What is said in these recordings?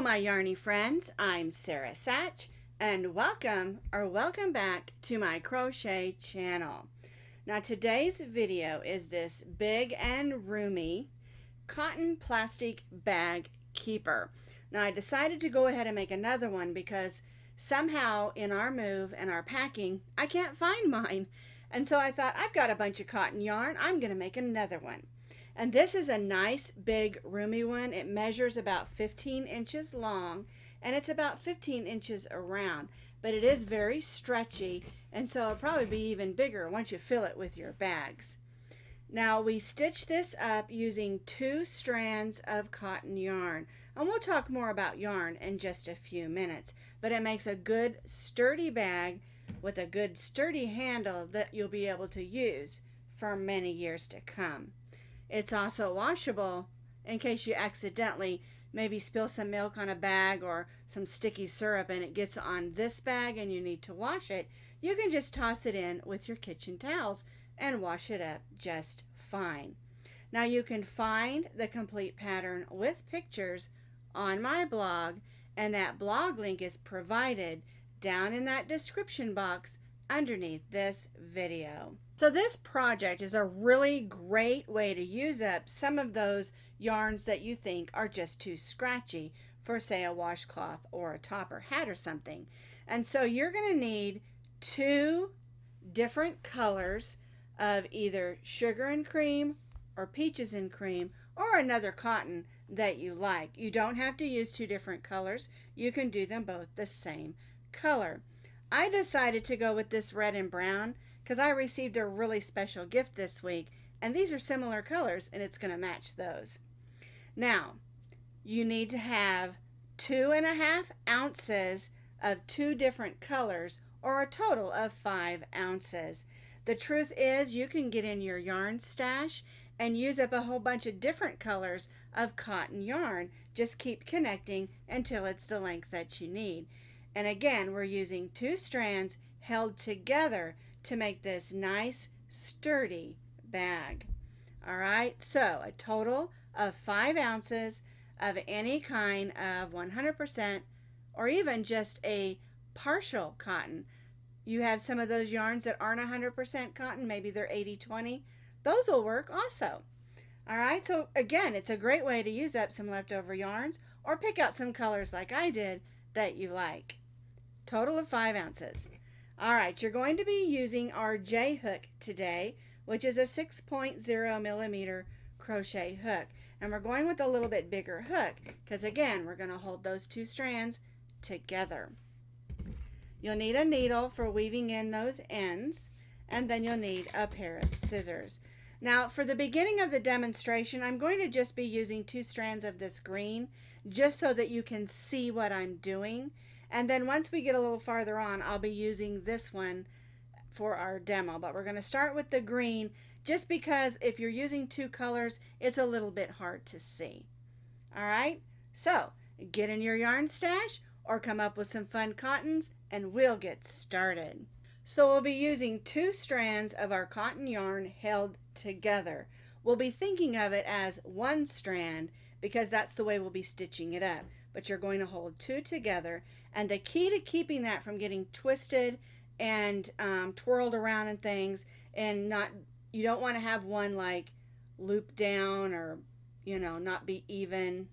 my yarny friends, I'm Sara Sach, and welcome back to my crochet channel. Now today's video is this big and roomy cotton plastic bag keeper. Now I decided to go ahead and make another one because somehow in our move and our packing I can't find mine, and so I thought, I've got a bunch of cotton yarn, I'm gonna make another one. And this is a nice big roomy one. It measures about 15 inches long and it's about 15 inches around, but it is very stretchy, and so it'll probably be even bigger once you fill it with your bags. Now we stitch this up using 2 strands of cotton yarn, and we'll talk more about yarn in just a few minutes, but it makes a good sturdy bag with a good sturdy handle that you'll be able to use for many years to come. It's also washable in case you accidentally maybe spill some milk on a bag or some sticky syrup and it gets on this bag and you need to wash it. You can just toss it in with your kitchen towels and wash it up just fine. Now you can find the complete pattern with pictures on my blog, and that blog link is provided down in that description box underneath this video. So this project is a really great way to use up some of those yarns that you think are just too scratchy for, say, a washcloth or a top or hat or something. And so you're going to need 2 different colors of either sugar and cream or peaches and cream or another cotton that you like. You don't have to use 2 different colors. You can do them both the same color. I decided to go with this red and brown because I received a really special gift this week, and these are similar colors and it's going to match those. Now, you need to have 2.5 ounces of 2 different colors, or a total of 5 ounces. The truth is, you can get in your yarn stash and use up a whole bunch of different colors of cotton yarn. Just keep connecting until it's the length that you need. And again, we're using 2 strands held together to make this nice sturdy bag. All right, so a total of 5 ounces of any kind of 100% or even just a partial cotton. You have some of those yarns that aren't 100% cotton, maybe they're 80-20. Those will work also. All right, so again, it's a great way to use up some leftover yarns or pick out some colors like I did that you like. Total of 5 ounces. All right, you're going to be using our J hook today, which is a 6.0 millimeter crochet hook. And we're going with a little bit bigger hook because, again, we're going to hold those 2 strands together. You'll need a needle for weaving in those ends, and then you'll need a pair of scissors. Now, for the beginning of the demonstration, I'm going to just be using 2 strands of this green just so that you can see what I'm doing. And then once we get a little farther on, I'll be using this one for our demo. But we're going to start with the green just because if you're using 2 colors, it's a little bit hard to see. All right, so get in your yarn stash or come up with some fun cottons and we'll get started. So we'll be using 2 strands of our cotton yarn held together. We'll be thinking of it as 1 strand because that's the way we'll be stitching it up. But you're going to hold 2 together, and the key to keeping that from getting twisted and twirled around and things, and you don't want to have one like loop down or not be even.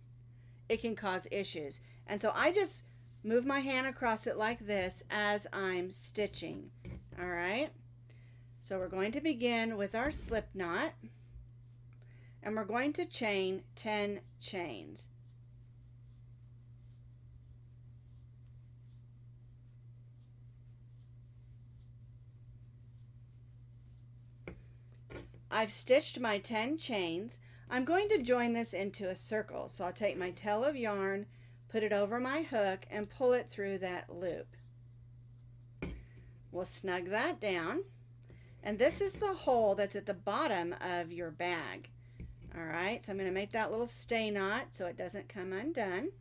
It can cause issues. And so I just move my hand across it like this as I'm stitching. All right, so we're going to begin with our slip knot, and we're going to chain 10 chains. I've stitched my 10 chains. I'm going to join this into a circle. So I'll take my tail of yarn, put it over my hook, and pull it through that loop. We'll snug that down. And this is the hole that's at the bottom of your bag. All right, so I'm going to make that little stay knot so it doesn't come undone.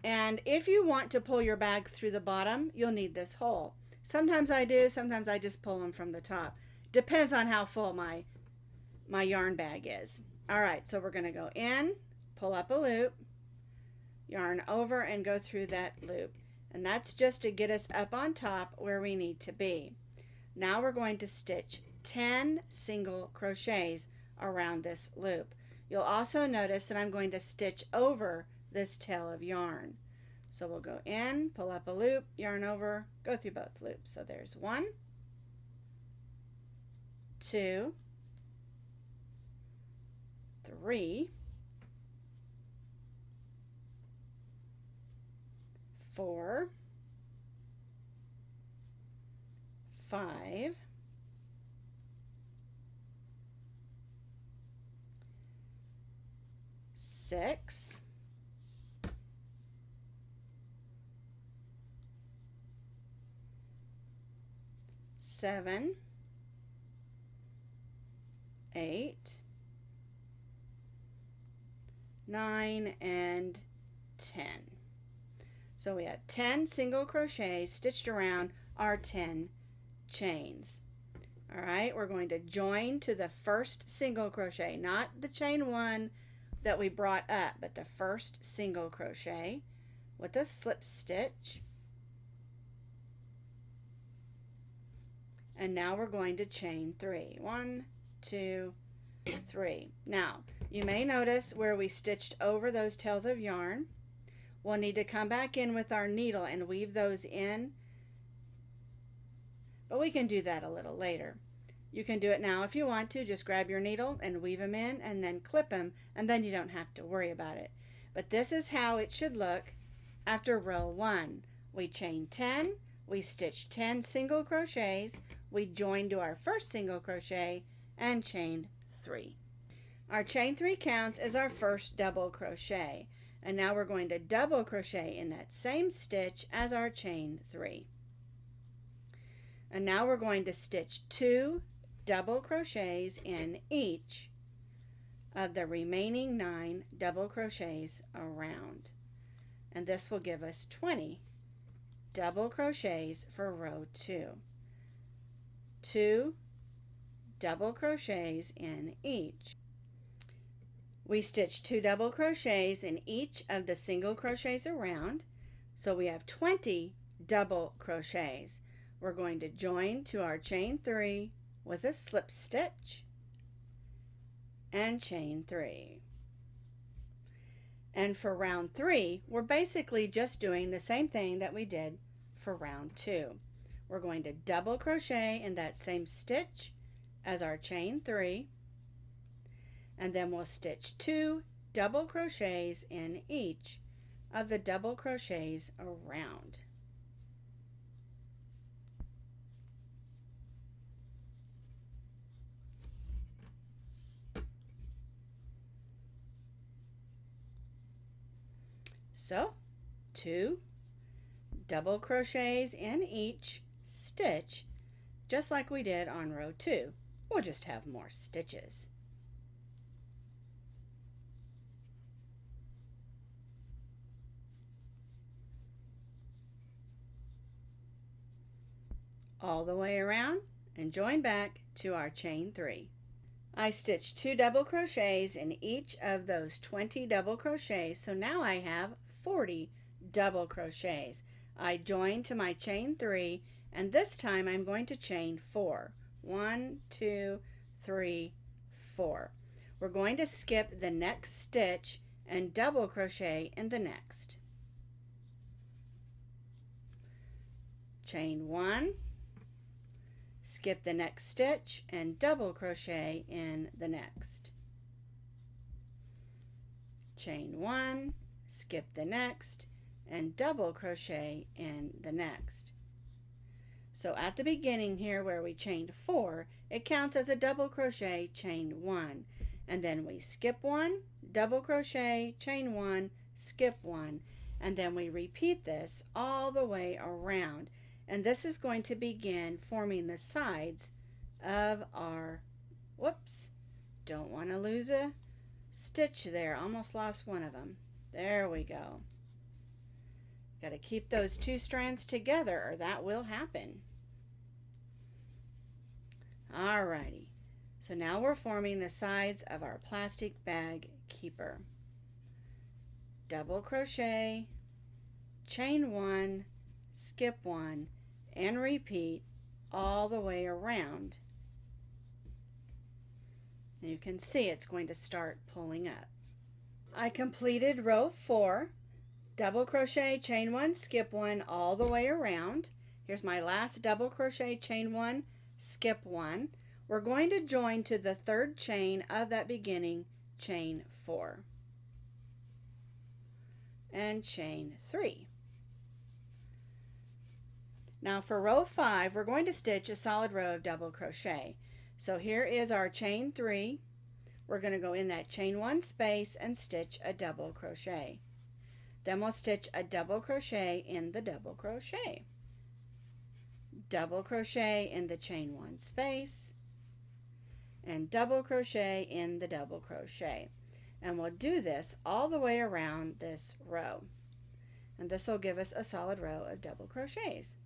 And if you want to pull your bag through the bottom, you'll need this hole. Sometimes I do, sometimes I just pull them from the top. Depends on how full my yarn bag is. All right, so we're going to go in, pull up a loop, yarn over and go through that loop. And that's just to get us up on top where we need to be. Now we're going to stitch 10 single crochets around this loop. You'll also notice that I'm going to stitch over this tail of yarn. So we'll go in, pull up a loop, yarn over, go through both loops. So there's 1, 2, 3, 4, 5, 6, 7, 8, 9, and 10. So we have 10 single crochets stitched around our 10 chains. All right, we're going to join to the first single crochet, not the chain 1 that we brought up, but the first single crochet with a slip stitch. And now we're going to chain 3. 1, 2, 3. Now, you may notice where we stitched over those tails of yarn. We'll need to come back in with our needle and weave those in, but we can do that a little later. You can do it now if you want to. Just grab your needle and weave them in and then clip them, and then you don't have to worry about it. But this is how it should look after row 1. We chain 10, we stitch 10 single crochets, we join to our first single crochet and chain 3. Our chain 3 counts as our first double crochet. And now we're going to double crochet in that same stitch as our chain 3. And now we're going to stitch 2 double crochets in each of the remaining 9 double crochets around. And this will give us 20 double crochets for row 2. 2 double crochets in each. We stitch 2 double crochets in each of the single crochets around, so we have 20 double crochets. We're going to join to our chain 3 with a slip stitch and chain 3. And for round 3, we're basically just doing the same thing that we did for round 2. We're going to double crochet in that same stitch as our chain 3. And then we'll stitch 2 double crochets in each of the double crochets around. So 2 double crochets in each stitch, just like we did on row 2. We'll just have more stitches. All the way around and join back to our chain 3. I stitched 2 double crochets in each of those 20 double crochets, so now I have 40 double crochets. I join to my chain 3, and this time I'm going to chain 4. 1, 2, 3, 4. We're going to skip the next stitch and double crochet in the next. Chain 1, skip the next stitch and double crochet in the next. Chain 1, skip the next and double crochet in the next. So at the beginning here where we chained 4, it counts as a double crochet, chain 1, and then we skip 1, double crochet, chain 1, skip 1, and then we repeat this all the way around. And this is going to begin forming the sides of our, whoops, don't want to lose a stitch there, almost lost one of them. There we go. Got to keep those 2 strands together or that will happen. Alrighty, so now we're forming the sides of our plastic bag keeper. double crochet, chain 1, skip 1, and repeat all the way around. You can see it's going to start pulling up. I completed row 4, double crochet, chain 1, skip 1 all the way around. Here's my last double crochet, chain 1, skip 1. We're going to join to the 3rd chain of that beginning chain 4 and chain 3. Now for row 5, we're going to stitch a solid row of double crochet. So here is our chain 3. We're going to go in that chain 1 space and stitch a double crochet. Then we'll stitch a double crochet in the double crochet. Double crochet in the chain 1 space and double crochet in the double crochet. And we'll do this all the way around this row. And this will give us a solid row of double crochets.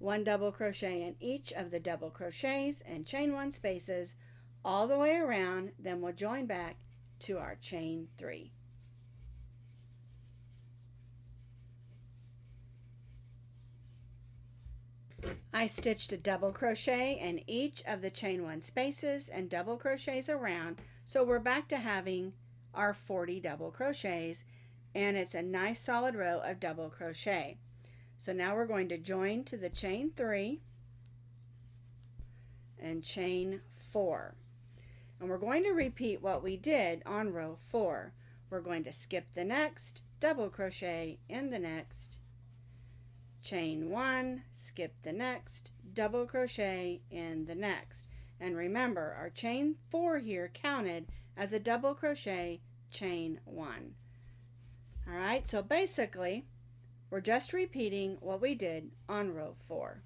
One double crochet in each of the double crochets and chain 1 spaces all the way around, then we'll join back to our chain 3. I stitched a double crochet in each of the chain 1 spaces and double crochets around, so we're back to having our 40 double crochets, and it's a nice solid row of double crochet. So now we're going to join to the chain 3 and chain 4. And we're going to repeat what we did on row 4. We're going to skip the next, double crochet in the next, chain 1, skip the next, double crochet in the next. And remember, our chain 4 here counted as a double crochet chain 1. All right, so basically, we're just repeating what we did on row 4.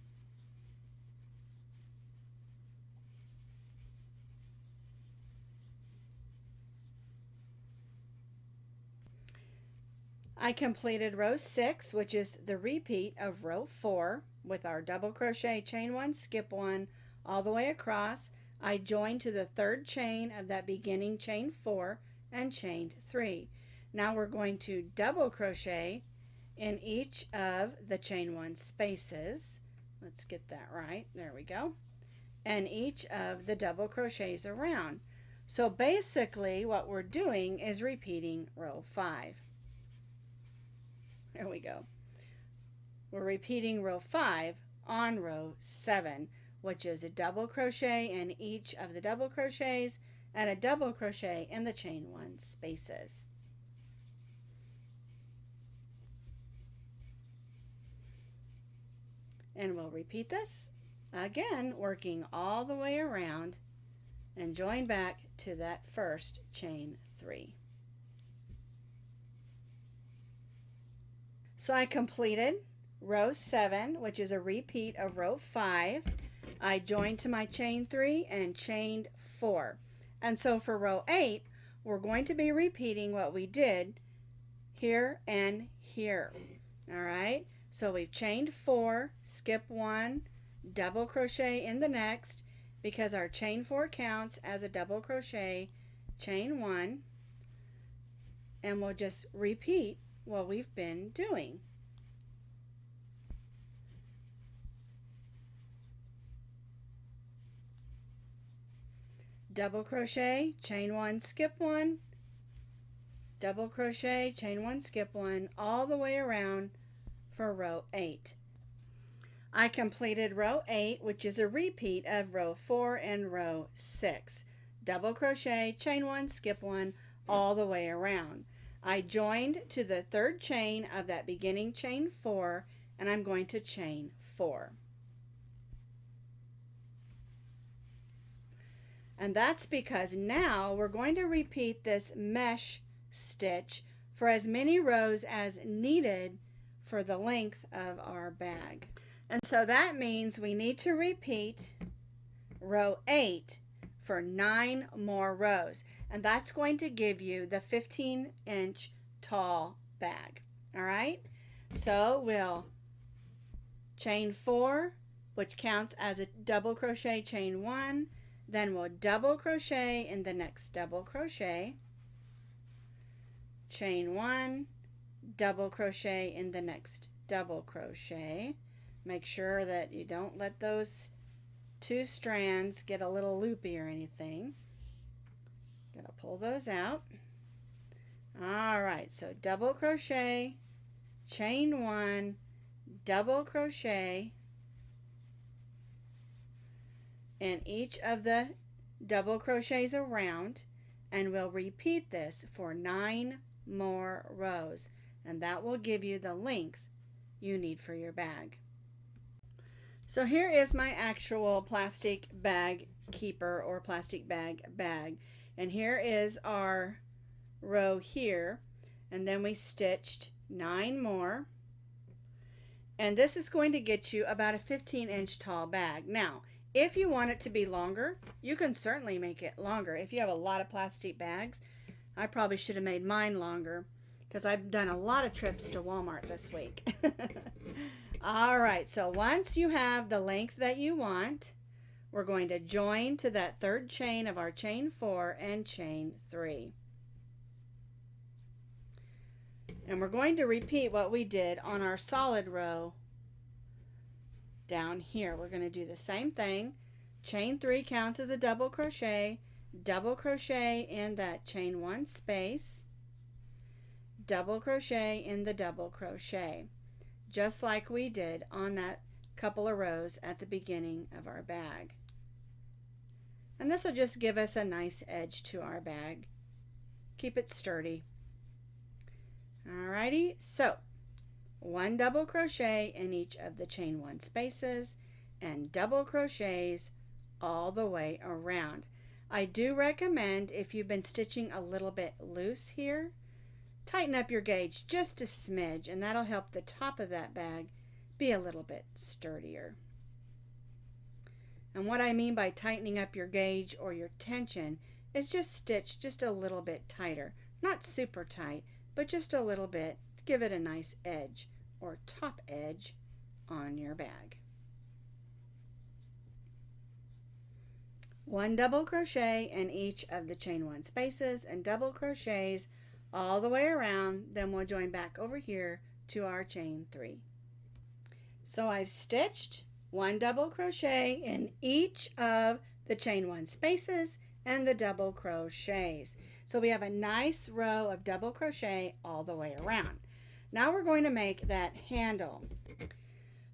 I completed row 6, which is the repeat of row 4 with our double crochet, chain 1, skip 1 all the way across. I joined to the 3rd chain of that beginning chain 4 and chained 3. Now we're going to double crochet in each of the chain 1 spaces. Let's get that right. There we go. And each of the double crochets around. So basically what we're doing is repeating row 5. There we go. We're repeating row 5 on row 7, which is a double crochet in each of the double crochets and a double crochet in the chain 1 spaces. And we'll repeat this again, working all the way around and join back to that first chain 3. So I completed row 7, which is a repeat of row 5. I joined to my chain 3 and chained 4. And so for row 8, we're going to be repeating what we did here and here. All right, so we've chained 4, skip 1, double crochet in the next, because our chain 4 counts as a double crochet, chain 1, and we'll just repeat what we've been doing. Double crochet, chain 1, skip 1, double crochet, chain 1, skip 1, all the way around for row 8. I completed row 8, which is a repeat of row 4 and row 6. Double crochet, chain 1, skip 1, all the way around. I joined to the 3rd chain of that beginning chain 4, and I'm going to chain 4. And that's because now we're going to repeat this mesh stitch for as many rows as needed for the length of our bag. And so that means we need to repeat row 8 for 9 more rows, and that's going to give you the 15-inch tall bag. All right, so we'll chain 4, which counts as a double crochet, chain 1, then we'll double crochet in the next double crochet, chain 1, double crochet in the next double crochet. Make sure that you don't let those 2 strands get a little loopy or anything. Gotta pull those out. Alright, so double crochet, chain 1, double crochet in each of the double crochets around, and we'll repeat this for 9 more rows, and that will give you the length you need for your bag. So here is my actual plastic bag keeper or plastic bag, and here is our row here, and then we stitched 9 more, and this is going to get you about a 15-inch tall bag. Now if you want it to be longer, you can certainly make it longer. If you have a lot of plastic bags, I probably should have made mine longer because I've done a lot of trips to Walmart this week. Alright, so once you have the length that you want, we're going to join to that 3rd chain of our chain 4 and chain 3. And we're going to repeat what we did on our solid row down here. We're going to do the same thing. Chain 3 counts as a double crochet in that chain 1 space, double crochet in the double crochet, just like we did on that couple of rows at the beginning of our bag. And this will just give us a nice edge to our bag. Keep it sturdy. Alrighty, so 1 double crochet in each of the chain 1 spaces and double crochets all the way around. I do recommend, if you've been stitching a little bit loose here, tighten up your gauge just a smidge, and that'll help the top of that bag be a little bit sturdier. And what I mean by tightening up your gauge or your tension is just stitch just a little bit tighter. Not super tight, but just a little bit to give it a nice edge or top edge on your bag. 1 double crochet in each of the chain 1 spaces and double crochets all the way around, then we'll join back over here to our chain 3. So I've stitched 1 double crochet in each of the chain 1 spaces and the double crochets. So we have a nice row of double crochet all the way around. Now we're going to make that handle.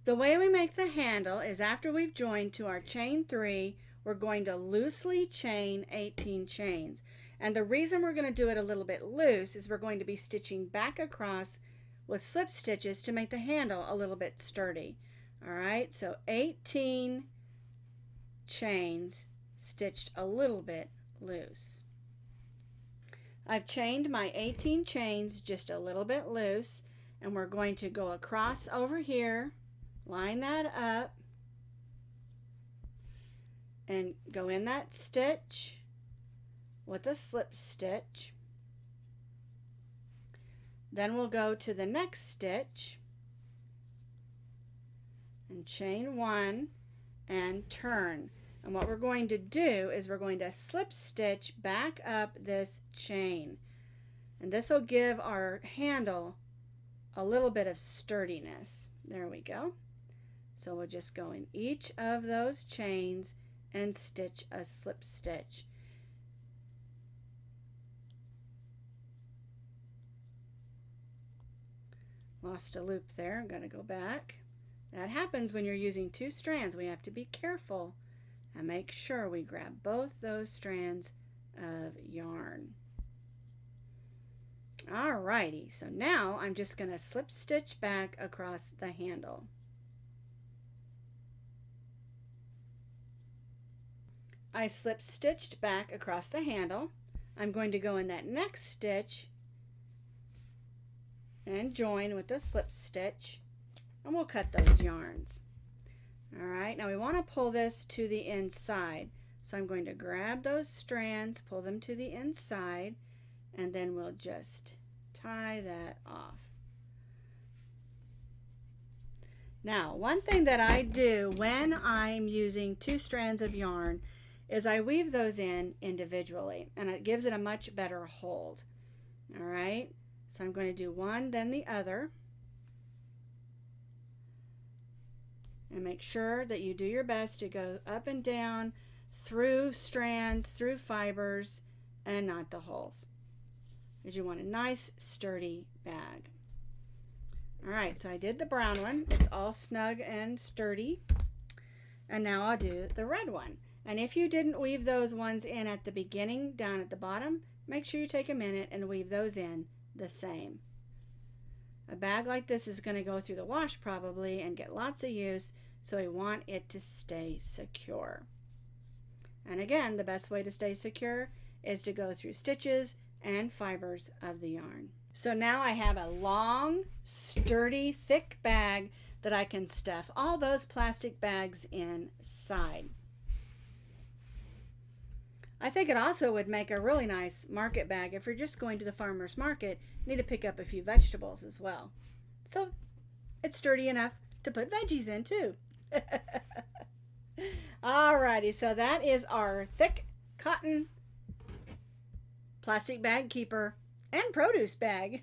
The way we make the handle is after we've joined to our chain 3, we're going to loosely chain 18 chains. And the reason we're going to do it a little bit loose is we're going to be stitching back across with slip stitches to make the handle a little bit sturdy. Alright, so 18 chains stitched a little bit loose. I've chained my 18 chains just a little bit loose, and we're going to go across over here, line that up, and go in that stitch with a slip stitch. Then we'll go to the next stitch and chain 1 and turn. And what we're going to do is we're going to slip stitch back up this chain. And this will give our handle a little bit of sturdiness. There we go. So we'll just go in each of those chains and stitch a slip stitch. Lost a loop there. I'm going to go back. That happens when you're using 2 strands. We have to be careful and make sure we grab both those strands of yarn. Alrighty, so now I'm just going to slip stitch back across the handle. I slip stitched back across the handle. I'm going to go in that next stitch and join with the slip stitch, and we'll cut those yarns. Alright, now we want to pull this to the inside. So I'm going to grab those strands, pull them to the inside, and then we'll just tie that off. Now, one thing that I do when I'm using 2 strands of yarn is I weave those in individually, and it gives it a much better hold. All right, so I'm going to do one, then the other. And make sure that you do your best to go up and down through strands, through fibers, and not the holes, because you want a nice sturdy bag. All right, so I did the brown one. It's all snug and sturdy. And now I'll do the red one. And if you didn't weave those ones in at the beginning, down at the bottom, make sure you take a minute and weave those in the same. A bag like this is going to go through the wash probably and get lots of use, so we want it to stay secure. And again, the best way to stay secure is to go through stitches and fibers of the yarn. So now I have a long, sturdy, thick bag that I can stuff all those plastic bags inside. I think it also would make a really nice market bag if you're just going to the farmer's market, need to pick up a few vegetables as well. So it's sturdy enough to put veggies in too. Alrighty, so that is our thick cotton plastic bag keeper and produce bag.